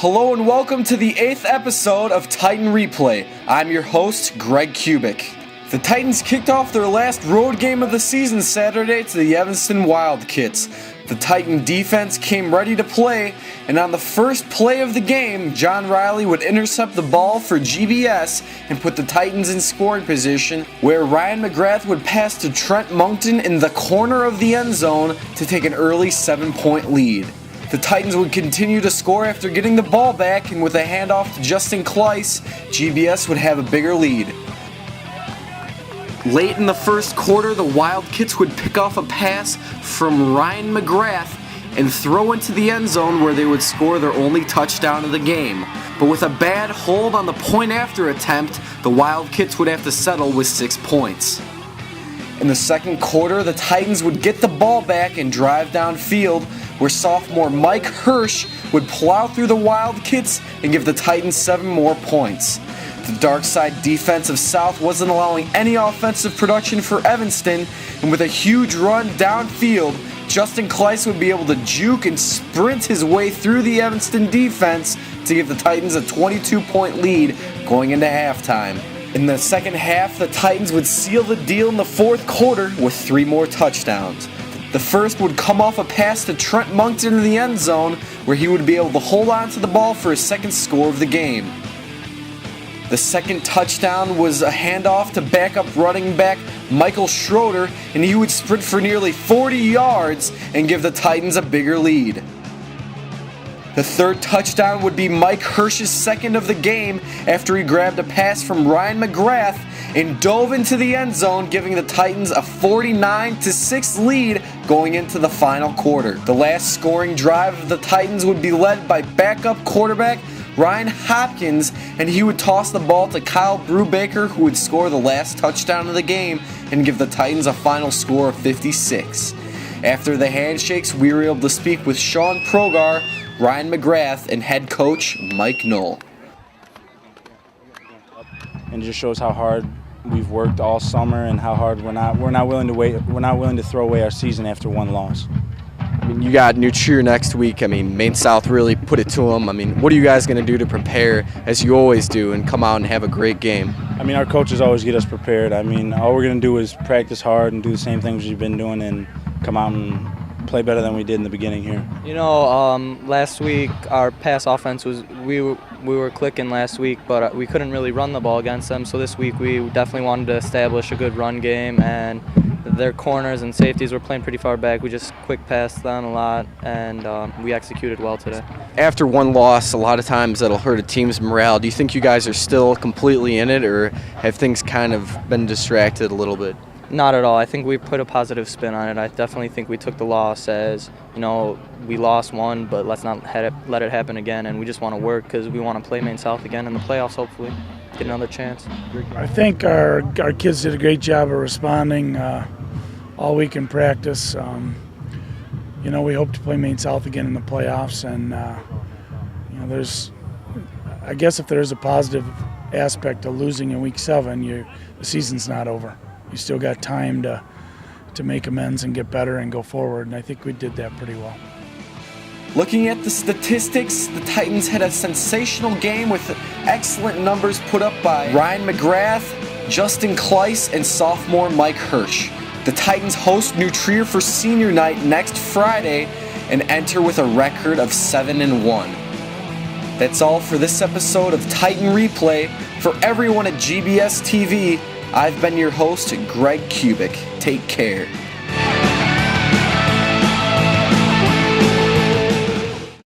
Hello and welcome to the 8th episode of Titan Replay. I'm your host, Greg Kubik. The Titans kicked off their last road game of the season Saturday to the Evanston Wildkits. The Titan defense came ready to play, and on the first play of the game, John Riley would intercept the ball for GBS and put the Titans in scoring position, where Ryan McGrath would pass to Trent Monkton in the corner of the end zone to take an early 7-point lead. The Titans would continue to score after getting the ball back, and with a handoff to Justin Kleiss, GBS would have a bigger lead. Late in the first quarter, the Wildkits would pick off a pass from Ryan McGrath and throw into the end zone where they would score their only touchdown of the game. But with a bad hold on the point after attempt, the Wildkits would have to settle with 6 points. In the second quarter, the Titans would get the ball back and drive downfield, where sophomore Mike Hirsch would plow through the Wildkits and give the Titans 7 more points. The dark side defense of South wasn't allowing any offensive production for Evanston, and with a huge run downfield, Justin Kleiss would be able to juke and sprint his way through the Evanston defense to give the Titans a 22-point lead going into halftime. In the second half, the Titans would seal the deal in the fourth quarter with 3 more touchdowns. The first would come off a pass to Trent Monkton in the end zone, where he would be able to hold on to the ball for his second score of the game. The second touchdown was a handoff to backup running back Michael Schroeder, and he would sprint for nearly 40 yards and give the Titans a bigger lead. The third touchdown would be Mike Hirsch's second of the game after he grabbed a pass from Ryan McGrath and dove into the end zone, giving the Titans a 49-6 lead going into the final quarter. The last scoring drive of the Titans would be led by backup quarterback Ryan Hopkins, and he would toss the ball to Kyle Brubaker, who would score the last touchdown of the game and give the Titans a final score of 56. After the handshakes, we were able to speak with Sean Progar, Ryan McGrath, and head coach Mike Knoll. And it just shows how hard we've worked all summer and how hard we're not willing to wait. We're not willing to throw away our season after one loss. I mean, you got New Trier next week. I mean, Maine South really put it to them. I mean, what are you guys going to do to prepare, as you always do, and come out and have a great game? I mean, our coaches always get us prepared. I mean, all we're going to do is practice hard and do the same things we've been doing and come out and play better than we did in the beginning here. You know, last week our pass offense was we were clicking last week, but we couldn't really run the ball against them. So this week we definitely wanted to establish a good run game, and their corners and safeties were playing pretty far back. We just quick passed them a lot, and we executed well today. After one loss, a lot of times that'll hurt a team's morale. Do you think you guys are still completely in it, or have things kind of been distracted a little bit? Not at all. I think we put a positive spin on it. I definitely think we took the loss as, you know, we lost one, but let's not let it happen again. And we just want to work because we want to play Maine South again in the playoffs, hopefully. Get another chance. I think our kids did a great job of responding all week in practice. You know, we hope to play Maine South again in the playoffs. And, you know, I guess if there's a positive aspect of losing in Week 7, the season's not over. You still got time to make amends and get better and go forward, and I think we did that pretty well. Looking at the statistics, the Titans had a sensational game with excellent numbers put up by Ryan McGrath, Justin Kleiss, and sophomore Mike Hirsch. The Titans host New Trier for senior night next Friday and enter with a record of 7-1. That's all for this episode of Titan Replay. For everyone at GBS-TV, I've been your host, Greg Kubik. Take care.